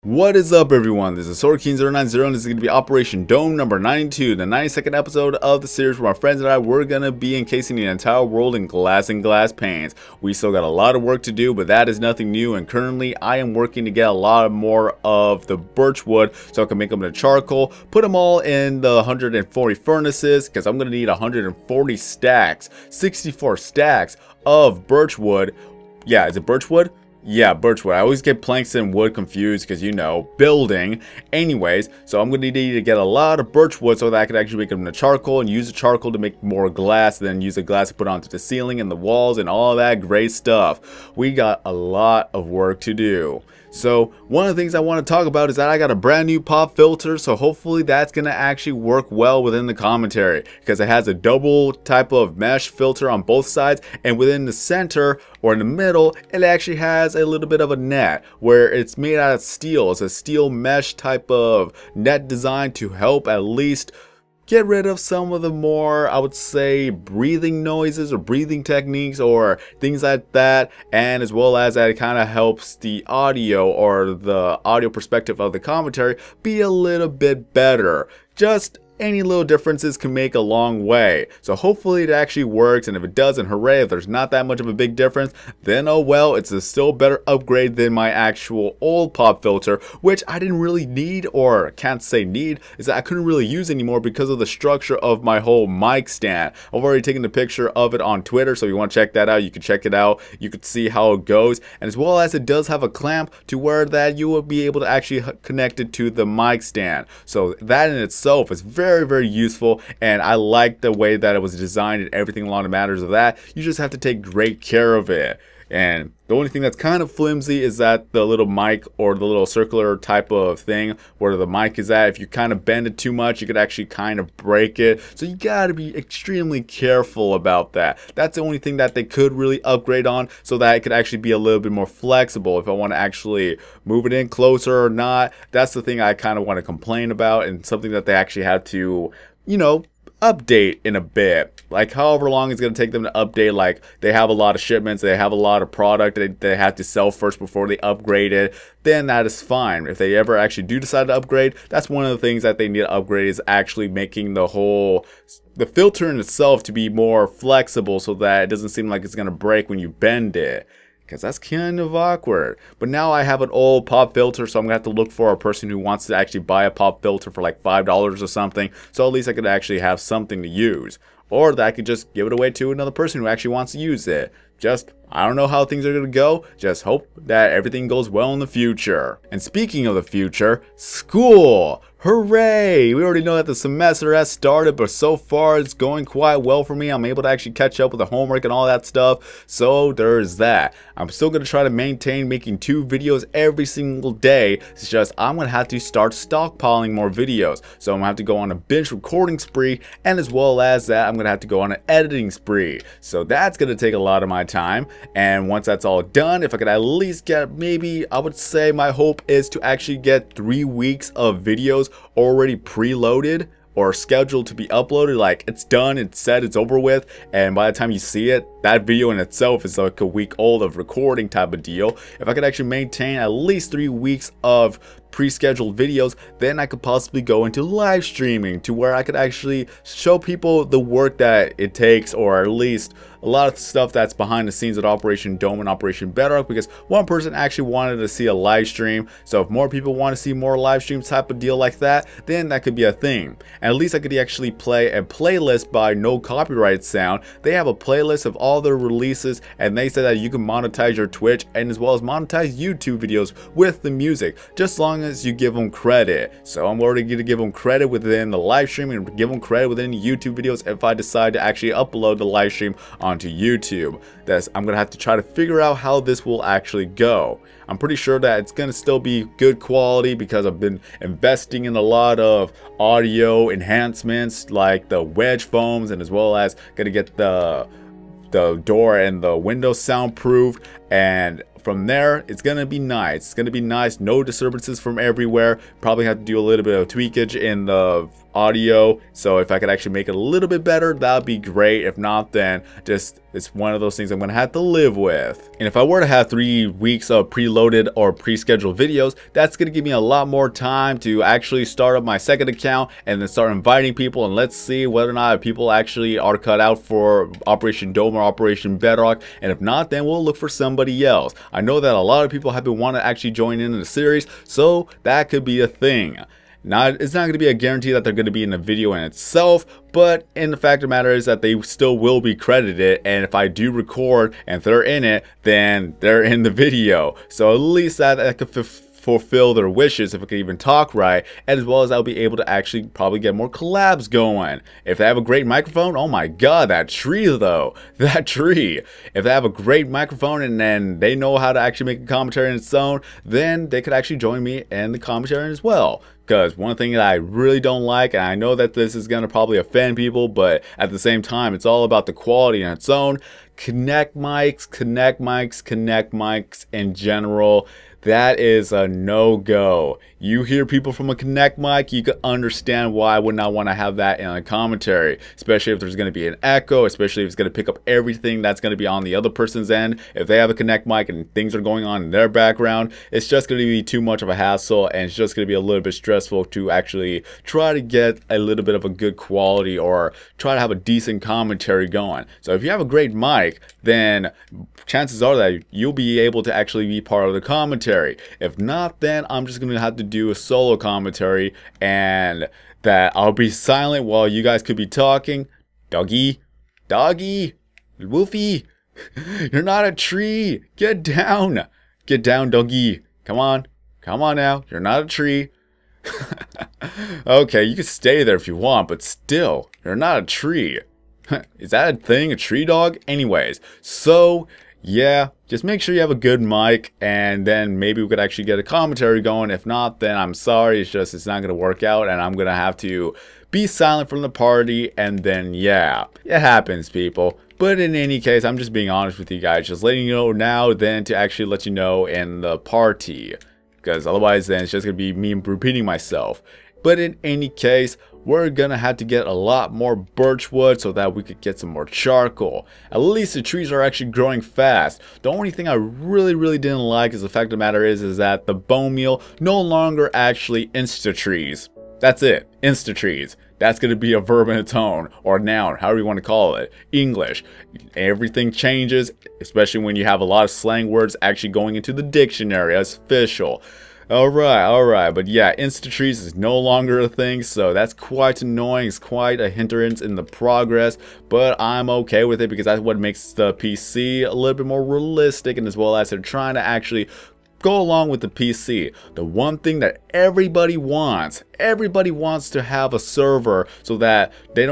What is up, everyone? This is SwordKing090 and this is going to be Operation Dome number 92, the 92nd episode of the series where my friends and I were going to be encasing the entire world in glass and glass panes. We still got a lot of work to do, but that is nothing new, and currently I am working to get a lot more of the birch wood so I can make them into charcoal, put them all in the 140 furnaces, because I'm going to need 140 stacks, 64 stacks of birch wood. Yeah, is it birch wood? Yeah, birchwood. I always get planks and wood confused because, you know, building. Anyways, so I'm going to need to get a lot of birchwood so that I can actually make them into charcoal and use the charcoal to make more glass, then use the glass to put onto the ceiling and the walls and all that great stuff. We got a lot of work to do. So one of the things I want to talk about is that I got a brand new pop filter, so hopefully that's going to actually work well within the commentary, because it has a double type of mesh filter on both sides, and within the center or in the middle it actually has a little bit of a net where it's made out of steel. It's a steel mesh type of net design to help at least get rid of some of the more, I would say, breathing noises or breathing techniques or things like that, and as well as that it kind of helps the audio or the audio perspective of the commentary be a little bit better. Just any little differences can make a long way. So hopefully it actually works, and if it doesn't, hooray. If there's not that much of a big difference, then oh well, it's a still better upgrade than my actual old pop filter, which I didn't really need, or can't say need, is that I couldn't really use anymore because of the structure of my whole mic stand. I've already taken a picture of it on Twitter, so if you want to check that out, you can check it out. You can see how it goes, and as well as it does have a clamp to where that you will be able to actually connect it to the mic stand. So that in itself is very useful, and I like the way that it was designed and everything along the matters of that. You just have to take great care of it. And the only thing that's kind of flimsy is that the little mic, or the little circular type of thing where the mic is at, if you kind of bend it too much, you could actually kind of break it. So you gotta be extremely careful about that. That's the only thing that they could really upgrade on, so that it could actually be a little bit more flexible if I want to actually move it in closer or not. That's the thing I kind of want to complain about, and something that they actually have to, you know, update in a bit. Like however long it's going to take them to update. Like they have a lot of shipments, they have a lot of product they have to sell first before they upgrade it, then that is fine. If they ever actually do decide to upgrade, that's one of the things that they need to upgrade, is actually making the filter in itself to be more flexible so that it doesn't seem like it's going to break when you bend it, because that's kind of awkward. But now I have an old pop filter, so I'm gonna have to look for a person who wants to actually buy a pop filter for like $5 or something, so at least I could actually have something to use, or that I could just give it away to another person who actually wants to use it. Just, I don't know how things are gonna go, just hope that everything goes well in the future. And speaking of the future, school! Hooray! We already know that the semester has started, but so far it's going quite well for me. I'm able to actually catch up with the homework and all that stuff, so there's that. I'm still going to try to maintain making 2 videos every single day. It's just I'm going to have to start stockpiling more videos. So I'm going to have to go on a binge recording spree, and as well as that, I'm going to have to go on an editing spree. So that's going to take a lot of my time, and once that's all done, if I could at least get, maybe, I would say my hope is to actually get 3 weeks of videos already preloaded or scheduled to be uploaded. Like it's done, it's set, it's over with, and by the time you see it, that video in itself is like a week old of recording type of deal. If I could actually maintain at least 3 weeks of pre-scheduled videos, then I could possibly go into live streaming, to where I could actually show people the work that it takes, or at least a lot of stuff that's behind the scenes at Operation Dome and Operation Bedrock, because one person actually wanted to see a live stream. So if more people want to see more live streams type of deal like that, then that could be a thing. And at least I could actually play a playlist by No Copyright Sound. They have a playlist of all their releases, and they said that you can monetize your Twitch and as well as monetize YouTube videos with the music, just as long as you give them credit. So I'm already going to give them credit within the live stream, and give them credit within the YouTube videos if I decide to actually upload the live stream onto YouTube. I'm gonna have to try to figure out how this will actually go. I'm pretty sure that it's gonna still be good quality, because I've been investing in a lot of audio enhancements like the wedge foams, and as well as gonna get the door and the window soundproofed, and from there it's gonna be nice. It's gonna be nice, no disturbances from everywhere. Probably have to do a little bit of tweakage in the audio. So if I could actually make it a little bit better, that'd be great. If not, then just it's one of those things I'm gonna have to live with. And if I were to have 3 weeks of preloaded or pre-scheduled videos, that's gonna give me a lot more time to actually start up my second account and then start inviting people, and let's see whether or not people actually are cut out for Operation Dome or Operation Bedrock. And if not, then we'll look for somebody else. I know that a lot of people have been wanting to actually join in the series, so that could be a thing. It's not going to be a guarantee that they're going to be in the video in itself, but in the fact of the matter is that they still will be credited, and if I do record and they're in it, then they're in the video. So at least that could fulfill their wishes, if I could even talk right, and as well as I'll be able to actually probably get more collabs going. If they have a great microphone, oh my god, that tree though, that tree. If they have a great microphone and then they know how to actually make a commentary in its own, then they could actually join me in the commentary as well. Because one thing that I really don't like, and I know that this is going to probably offend people, but at the same time, it's all about the quality in its own. Connect mics in general, that is a no-go. You hear people from a Connect mic, you can understand why I would not want to have that in a commentary, especially if there's going to be an echo, especially if it's going to pick up everything that's going to be on the other person's end. If they have a Connect mic and things are going on in their background, it's just going to be too much of a hassle, and it's just going to be a little bit stressful to actually try to get a little bit of a good quality or try to have a decent commentary going. So if you have a great mic, then chances are that you'll be able to actually be part of the commentary. If not, then I'm just going to have to do a solo commentary, and that I'll be silent while you guys could be talking. Doggy, Wolfie, you're not a tree. Get down, doggy. Come on now. You're not a tree. Okay, you can stay there if you want, but still, you're not a tree. Is that a thing, a tree dog? Anyways, so yeah, just make sure you have a good mic, and then maybe we could actually get a commentary going. If not, then I'm sorry, it's not going to work out, and I'm going to have to be silent from the party, and then yeah, it happens, people. But in any case, I'm just being honest with you guys, just letting you know now then to actually let you know in the party, because otherwise then it's just going to be me repeating myself. But in any case, we're gonna have to get a lot more birch wood so that we could get some more charcoal. At least the trees are actually growing fast. The only thing I really didn't like is the fact of the matter is that the bone meal no longer actually insta trees. That's it, insta trees. That's going to be a verb in its own, or a noun, however you want to call it. English. Everything changes, especially when you have a lot of slang words actually going into the dictionary as official. Alright, but yeah, insta trees is no longer a thing, so that's quite annoying. It's quite a hindrance in the progress, but I'm okay with it because that's what makes the PC a little bit more realistic, and as well as they're trying to actually go along with the PC. The one thing that everybody wants to have a server so that they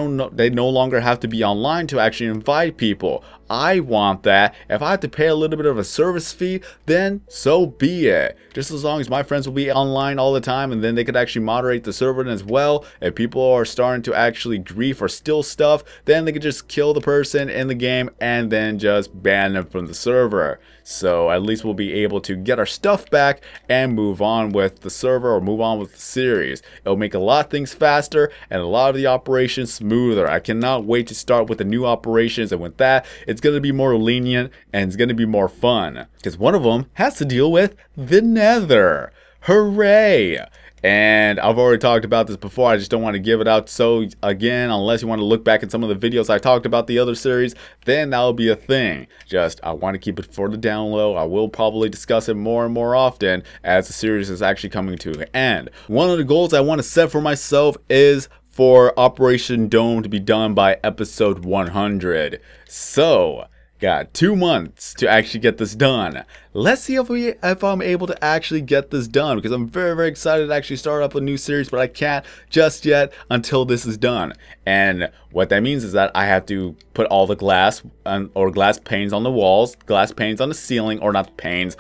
no longer have to be online to actually invite people. I want that. If I have to pay a little bit of a service fee, then so be it. Just as long as my friends will be online all the time, and then they could actually moderate the server as well. If people are starting to actually grief or steal stuff, then they could just kill the person in the game and then just ban them from the server. So at least we'll be able to get our stuff back and move on with the server, or move on with the series. It'll make a lot of things faster and a lot of the operations smoother. I cannot wait to start with the new operations, and with that, it's going to be more lenient and it's going to be more fun. Because one of them has to deal with the Nether. Hooray! And I've already talked about this before, I just don't want to give it out. So again, unless you want to look back at some of the videos I talked about the other series, then that'll be a thing. Just, I want to keep it for the down low. I will probably discuss it more and more often as the series is actually coming to an end. One of the goals I want to set for myself is for Operation Dome to be done by episode 100. So, got 2 months to actually get this done. Let's see if I'm able to actually get this done, because I'm very excited to actually start up a new series, but I can't just yet until this is done. And what that means is that I have to put all the glass or glass panes on the walls, glass panes on the ceiling, or not panes,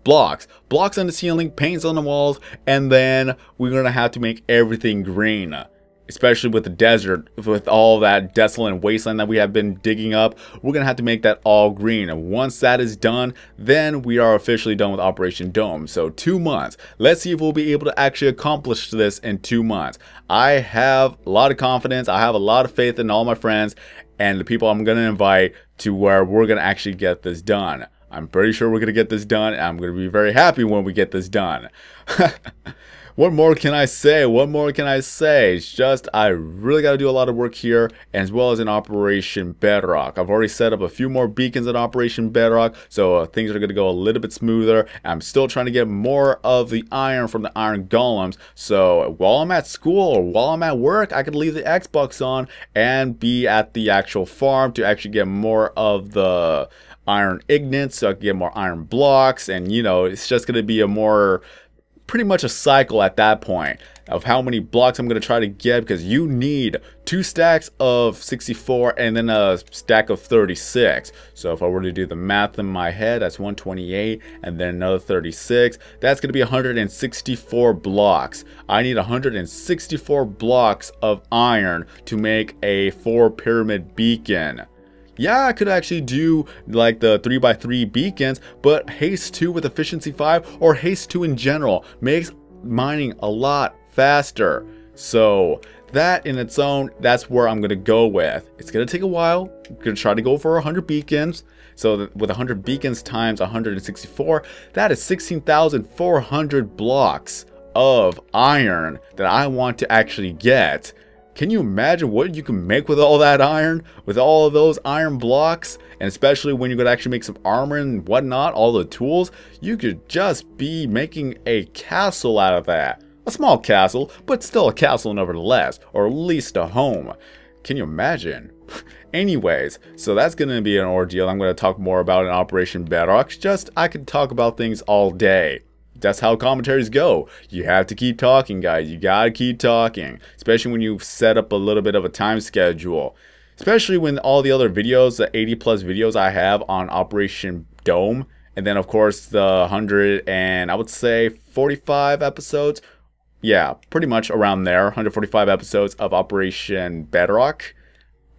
blocks on the ceiling, panes on the walls, and then we're gonna have to make everything green. especially with the desert, with all that desolate wasteland that we have been digging up. We're gonna have to make that all green, and once that is done, then we are officially done with Operation Dome. So 2 months. Let's see if we'll be able to actually accomplish this in 2 months. I have a lot of confidence, I have a lot of faith in all my friends and the people I'm gonna invite to where we're gonna actually get this done. I'm pretty sure we're gonna get this done, and I'm gonna be very happy when we get this done. What more can I say? What more can I say? It's just, I really got to do a lot of work here, as well as in Operation Bedrock. I've already set up a few more beacons in Operation Bedrock, so things are going to go a little bit smoother. I'm still trying to get more of the iron from the iron golems, so while I'm at school or while I'm at work, I could leave the Xbox on and be at the actual farm to actually get more of the iron ignites, so I can get more iron blocks, and you know, it's just going to be a more pretty much a cycle at that point of how many blocks I'm going to try to get, because you need 2 stacks of 64 and then a stack of 36. So if I were to do the math in my head, that's 128 and then another 36. That's going to be 164 blocks. I need 164 blocks of iron to make a 4 pyramid beacon. Yeah, I could actually do like the 3x3 beacons, but haste 2 with efficiency 5 or haste 2 in general makes mining a lot faster. So that in its own, that's where I'm going to go with. It's going to take a while. I'm going to try to go for 100 beacons. So with 100 beacons times 164, that is 16,400 blocks of iron that I want to actually get. Can you imagine what you can make with all that iron? With all of those iron blocks? And especially when you're going to actually make some armor and whatnot, all the tools, you could just be making a castle out of that. A small castle, but still a castle nevertheless, or at least a home. Can you imagine? Anyways, so that's going to be an ordeal I'm going to talk more about in Operation Bedrock. Just, I could talk about things all day. That's how commentaries go. You have to keep talking, guys. You gotta keep talking, especially when you set up a little bit of a time schedule, especially when all the other videos, the 80 plus videos I have on Operation Dome, and then of course the 100 and I would say 45 episodes, yeah, pretty much around there, 145 episodes of Operation Bedrock.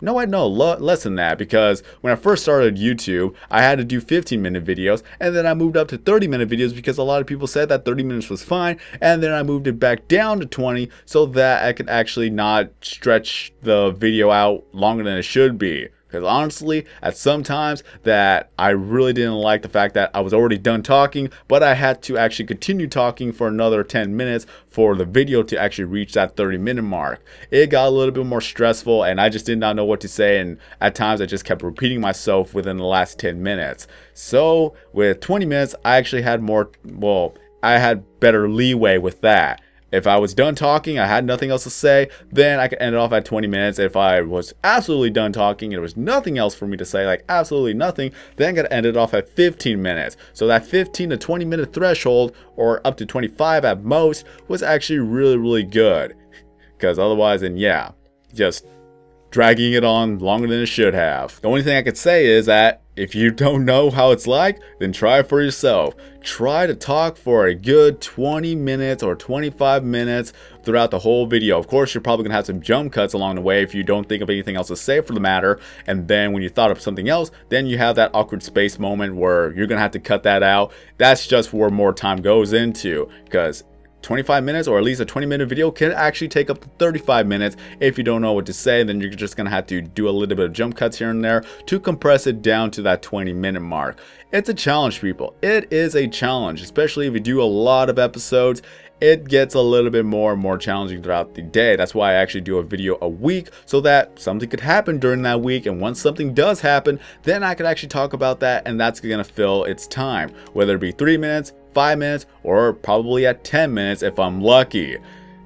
No, I know, less than that, because when I first started YouTube, I had to do 15-minute videos, and then I moved up to 30-minute videos because a lot of people said that 30 minutes was fine, and then I moved it back down to 20 so that I could actually not stretch the video out longer than it should be. Because honestly, at some times that I really didn't like the fact that I was already done talking, but I had to actually continue talking for another 10 minutes for the video to actually reach that 30-minute mark. It got a little bit more stressful, and I just did not know what to say, and at times I just kept repeating myself within the last 10 minutes. So with 20 minutes, I actually had more, well, I had better leeway with that. If I was done talking, I had nothing else to say, then I could end it off at 20 minutes. If I was absolutely done talking and there was nothing else for me to say, like absolutely nothing, then I got to end it off at 15 minutes. So that 15 to 20 minute threshold, or up to 25 at most, was actually really good. Because otherwise, then yeah, just dragging it on longer than it should have. The only thing I could say is that if you don't know how it's like, then try it for yourself. Try to talk for a good 20 minutes or 25 minutes throughout the whole video. Of course, you're probably gonna have some jump cuts along the way if you don't think of anything else to say for the matter. And then when you thought of something else, then you have that awkward space moment where you're gonna have to cut that out. That's just where more time goes into, because 25 minutes or at least a 20-minute video can actually take up to 35 minutes if you don't know what to say. Then you're just gonna have to do a little bit of jump cuts here and there to compress it down to that 20-minute mark. It's a challenge, people. It is a challenge, especially if you do a lot of episodes. It gets a little bit more and more challenging throughout the day. That's why I actually do a video a week, so that something could happen during that week, and once something does happen, then I could actually talk about that, and that's gonna fill its time, whether it be 3 minutes, 5 minutes, or probably at 10 minutes if I'm lucky.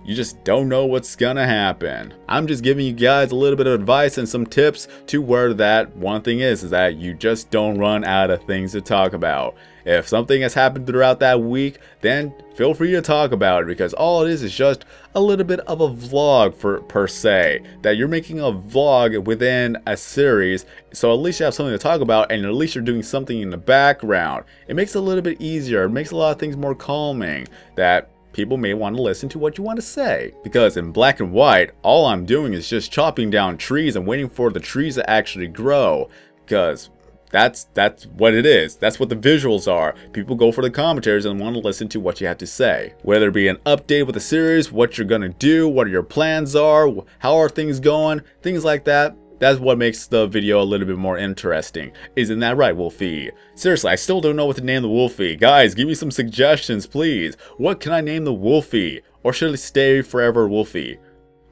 You just don't know what's gonna happen. I'm just giving you guys a little bit of advice and some tips to where that one thing is that you just don't run out of things to talk about. If something has happened throughout that week, then feel free to talk about it, because all it is just a little bit of a vlog per se. That you're making a vlog within a series, so at least you have something to talk about, and at least you're doing something in the background. It makes it a little bit easier. It makes a lot of things more calming. That people may want to listen to what you want to say. Because in black and white, all I'm doing is just chopping down trees and waiting for the trees to actually grow. Because that's what it is. That's what the visuals are. People go for the commentaries and want to listen to what you have to say. Whether it be an update with the series, what you're gonna do, what your plans are, how are things going, things like that. That's what makes the video a little bit more interesting. Isn't that right, Wolfie? Seriously, I still don't know what to name the Wolfie. Guys, give me some suggestions, please. What can I name the Wolfie? Or should it stay forever Wolfie?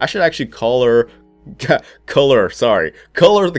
I should actually color the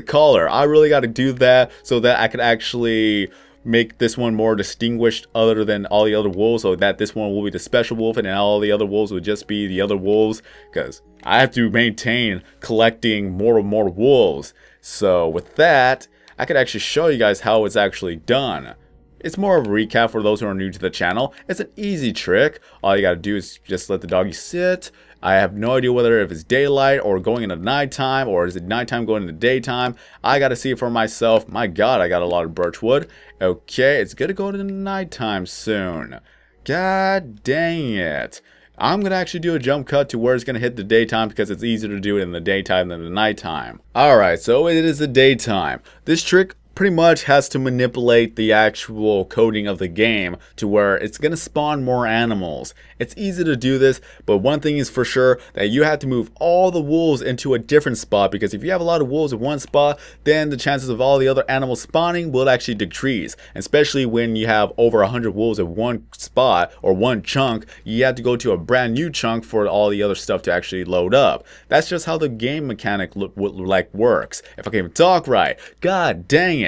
collar. I really got to do that so that I could actually make this one more distinguished other than all the other wolves, so that this one will be the special wolf and all the other wolves would just be the other wolves, because I have to maintain collecting more and more wolves. So with that, I could actually show you guys how it's actually done. It's more of a recap for those who are new to the channel. It's an easy trick. All you gotta do is just let the doggy sit. I have no idea whether if it's daylight or going into nighttime, or is it nighttime going into daytime. I gotta see it for myself. My god, I got a lot of birchwood. Okay, it's gonna go to nighttime soon. God dang it. I'm gonna actually do a jump cut to where it's gonna hit the daytime, because it's easier to do it in the daytime than the nighttime. Alright, so it is the daytime. This trick pretty much has to manipulate the actual coding of the game to where it's gonna spawn more animals. It's easy to do this, but one thing is for sure, that you have to move all the wolves into a different spot, because if you have a lot of wolves in one spot, then the chances of all the other animals spawning will actually decrease. Especially when you have over 100 wolves in one spot or one chunk, you have to go to a brand new chunk for all the other stuff to actually load up. That's just how the game mechanic works. If I can even talk right, god dang it.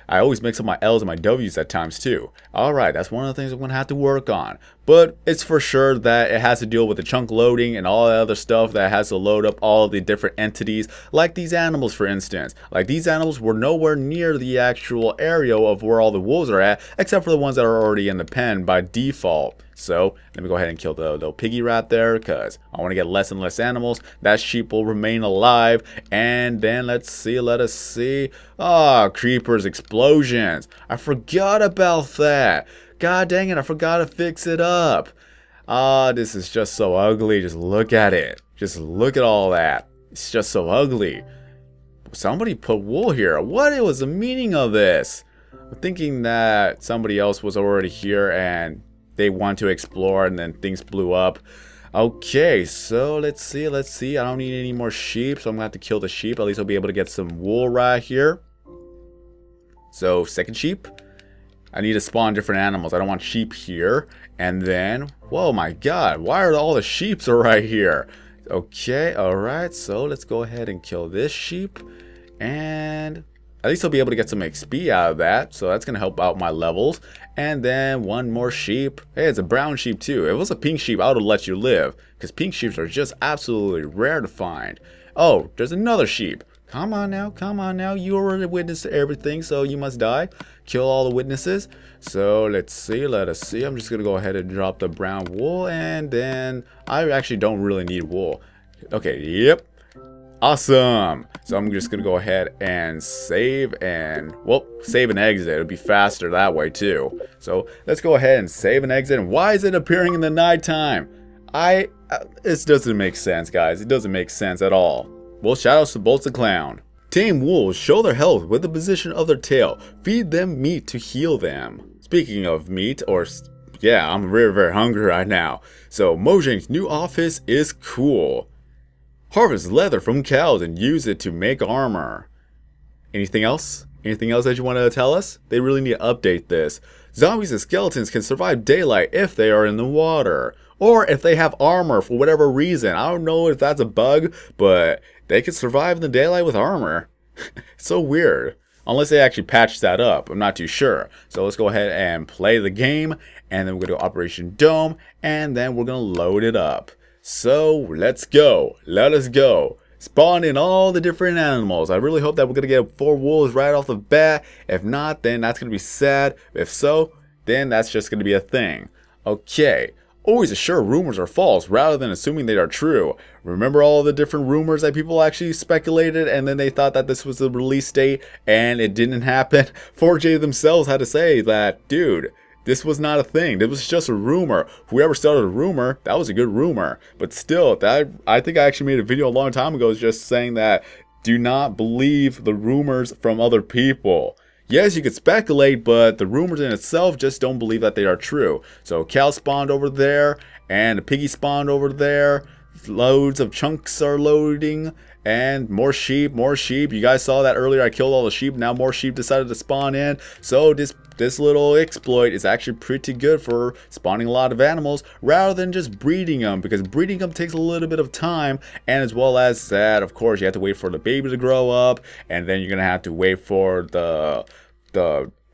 I always mix up my L's and my W's at times too. Alright, that's one of the things I'm going to have to work on. But it's for sure that it has to deal with the chunk loading and all the other stuff that has to load up all of the different entities. Like these animals, for instance. Like these animals were nowhere near the actual area of where all the wolves are at, except for the ones that are already in the pen by default. So let me go ahead and kill the little piggy rat there, because I want to get less and less animals. That sheep will remain alive. And then let us see. Ah, creepers, explosions. I forgot about that. God dang it, I forgot to fix it up. Ah, this is just so ugly. Just look at it. Just look at all that. It's just so ugly. Somebody put wool here. What was the meaning of this? I'm thinking that somebody else was already here and they want to explore, and then things blew up. Okay, so let's see. I don't need any more sheep, so I'm gonna have to kill the sheep. At least I'll be able to get some wool right here. So second sheep. I need to spawn different animals. I don't want sheep here. And then, whoa my god, why are all the sheeps right here? Okay, alright, so let's go ahead and kill this sheep. And at least I'll be able to get some XP out of that, so that's going to help out my levels. And then one more sheep. Hey, it's a brown sheep too. If it was a pink sheep, I would have let you live, because pink sheeps are just absolutely rare to find. Oh, there's another sheep. Come on now, you already witnessed everything, so you must die. Kill all the witnesses. So let us see. I'm just going to go ahead and drop the brown wool, and then I actually don't really need wool. Okay, yep. Awesome. So I'm just gonna go ahead and save and, well, save and exit. It'll be faster that way too. So let's go ahead and save and exit. And why is it appearing in the nighttime? It doesn't make sense, guys. It doesn't make sense at all. Well, shoutouts to Bolts the Clown. Tame wolves show their health with the position of their tail. Feed them meat to heal them. Speaking of meat, or yeah, I'm very hungry right now. So Mojang's new office is cool. Harvest leather from cows and use it to make armor. Anything else? Anything else that you want to tell us? They really need to update this. Zombies and skeletons can survive daylight if they are in the water. Or if they have armor for whatever reason. I don't know if that's a bug, but they can survive in the daylight with armor. It's so weird. Unless they actually patch that up. I'm not too sure. So let's go ahead and play the game. And then we're going to Operation Dome. And then we're going to load it up. So let's go. Let us go. Spawn in all the different animals. I really hope that we're going to get 4 wolves right off the bat. If not, then that's going to be sad. If so, then that's just going to be a thing. Okay. Always assure rumors are false rather than assuming they are true. Remember all the different rumors that people actually speculated and then they thought that this was the release date and it didn't happen? 4J themselves had to say that, dude, This was not a thing. This was just a rumor. Whoever started a rumor, that was a good rumor. But still, I think I actually made a video a long time ago just saying that do not believe the rumors from other people. Yes, you could speculate, but the rumors in itself, just don't believe that they are true. So cow spawned over there, and a piggy spawned over there. Loads of chunks are loading, and more sheep, more sheep. You guys saw that earlier. I killed all the sheep. Now more sheep decided to spawn in. So this little exploit is actually pretty good for spawning a lot of animals rather than just breeding them, because breeding them takes a little bit of time, and as well as that, of course, you have to wait for the baby to grow up, and then you're gonna have to wait for the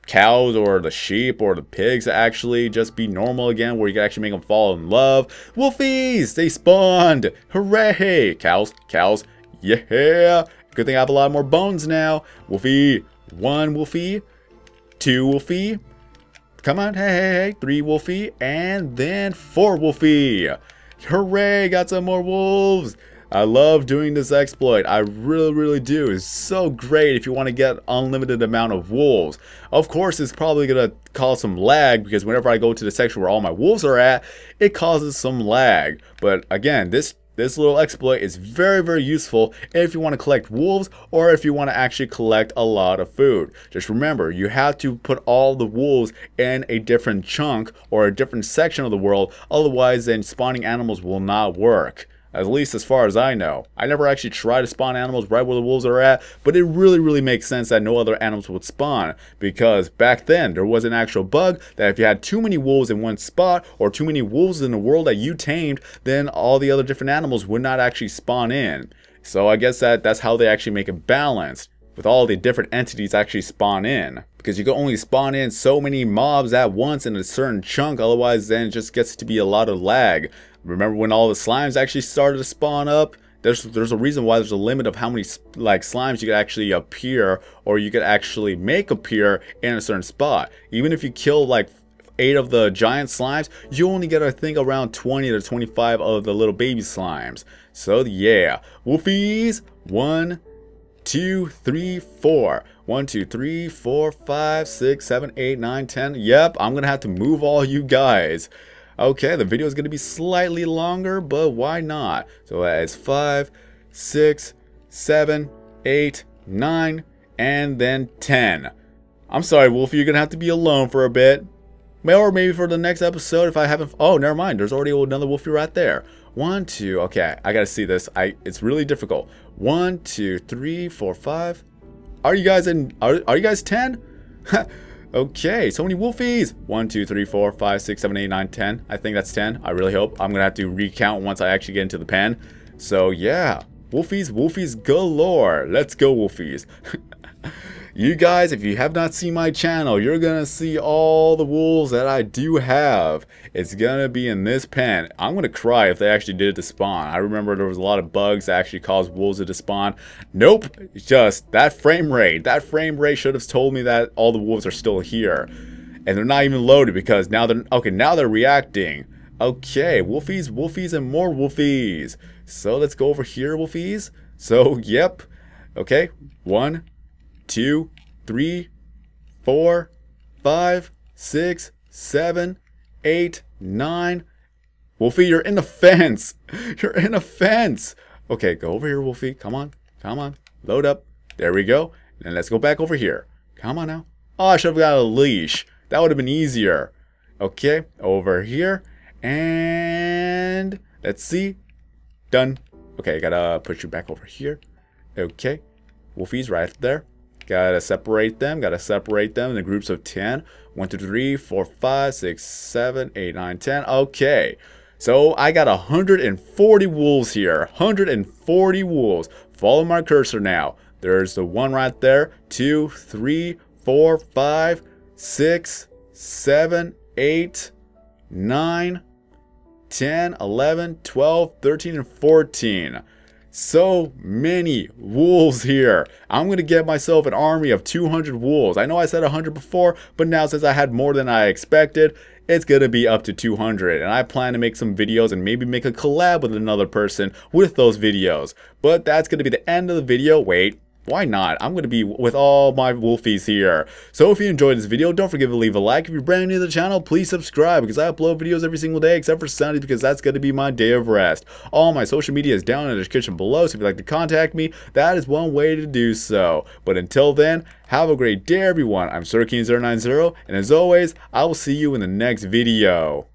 cows or the sheep or the pigs to actually just be normal again, where you can actually make them fall in love. Wolfies, they spawned! Hooray! Cows, yeah! Good thing I have a lot more bones now. Wolfie, 1 wolfie, 2 wolfie. Come on, hey, 3 wolfie, and then 4 wolfie. Hooray, got some more wolves. I love doing this exploit. I really do. It's so great if you want to get unlimited amount of wolves. Of course, it's probably going to cause some lag, because whenever I go to the section where all my wolves are at, it causes some lag. But again, this little exploit is very useful if you want to collect wolves, or if you want to actually collect a lot of food. Just remember, you have to put all the wolves in a different chunk or a different section of the world, otherwise then spawning animals will not work. At least as far as I know. I never actually tried to spawn animals right where the wolves are at, but it really makes sense that no other animals would spawn, because back then there was an actual bug that if you had too many wolves in one spot, or too many wolves in the world that you tamed, then all the other different animals would not actually spawn in. So I guess that's how they actually make it balanced, with all the different entities actually spawn in, because you can only spawn in so many mobs at once in a certain chunk, otherwise then it just gets to be a lot of lag. Remember when all the slimes actually started to spawn up? There's a reason why there's a limit of how many slimes you could actually appear, or you could actually make appear in a certain spot. Even if you kill like 8 of the giant slimes, you only get, I think, around 20 to 25 of the little baby slimes. So yeah, wolfies, 1, 2, 3, 4. 1, 2, 3, 4, 5, 6, 7, 8, 9, 10. Yep, I'm gonna have to move all you guys. Okay, the video is going to be slightly longer, but why not? So that is 5, 6, 7, 8, 9, and then 10. I'm sorry, Wolfie, you're going to have to be alone for a bit. Or maybe for the next episode if I haven't... Oh, never mind. There's already another Wolfie right there. 1, 2... Okay, I got to see this. It's really difficult. 1, 2, 3, 4, 5. Are you guys in... Are you guys 10? Okay, so many wolfies. 1, 2, 3, 4, 5, 6, 7, 8, 9, 10. I think that's 10. I really hope. I'm gonna have to recount once I actually get into the pen. So yeah, wolfies galore. Let's go, wolfies. You guys, if you have not seen my channel, you're gonna see all the wolves that I do have. It's gonna be in this pen. I'm gonna cry if they actually did it to spawn. I remember there was a lot of bugs that actually caused wolves to despawn. Nope, it's just that frame rate. That frame rate should have told me that all the wolves are still here. And they're not even loaded, because now they're... Okay, now they're reacting. Okay, wolfies, and more wolfies. So let's go over here, wolfies. So, yep. Okay, 1, 2, 3, 4, 5, 6, 7, 8, 9. Wolfie, you're in the fence. You're in a fence. Okay, go over here, Wolfie. Come on. Load up. There we go. And let's go back over here. Come on now. Oh, I should have got a leash. That would have been easier. Okay, over here. And let's see. Done. Okay, I gotta put you back over here. Okay. Wolfie's right there. Gotta separate them in the groups of 10. 1, 2, 3, 4, 5, 6, 7, 8, 9, 10. Okay. So I got 140 wolves here. 140 wolves. Follow my cursor now. There's the one right there. 2, 3, 4, 5, 6, 7, 8, 9, 10, 11, 12, 13, and 14. So many wolves here. I'm going to get myself an army of 200 wolves. I know I said 100 before, but now since I had more than I expected, it's going to be up to 200. And I plan to make some videos and maybe make a collab with another person with those videos. But that's going to be the end of the video. Wait, why not? I'm going to be with all my wolfies here. So if you enjoyed this video, don't forget to leave a like. If you're brand new to the channel, please subscribe because I upload videos every single day except for Sunday because that's going to be my day of rest. All my social media is down in the description below, so if you'd like to contact me, that is one way to do so. But until then, have a great day everyone. I'm SirKeen090, and as always, I will see you in the next video.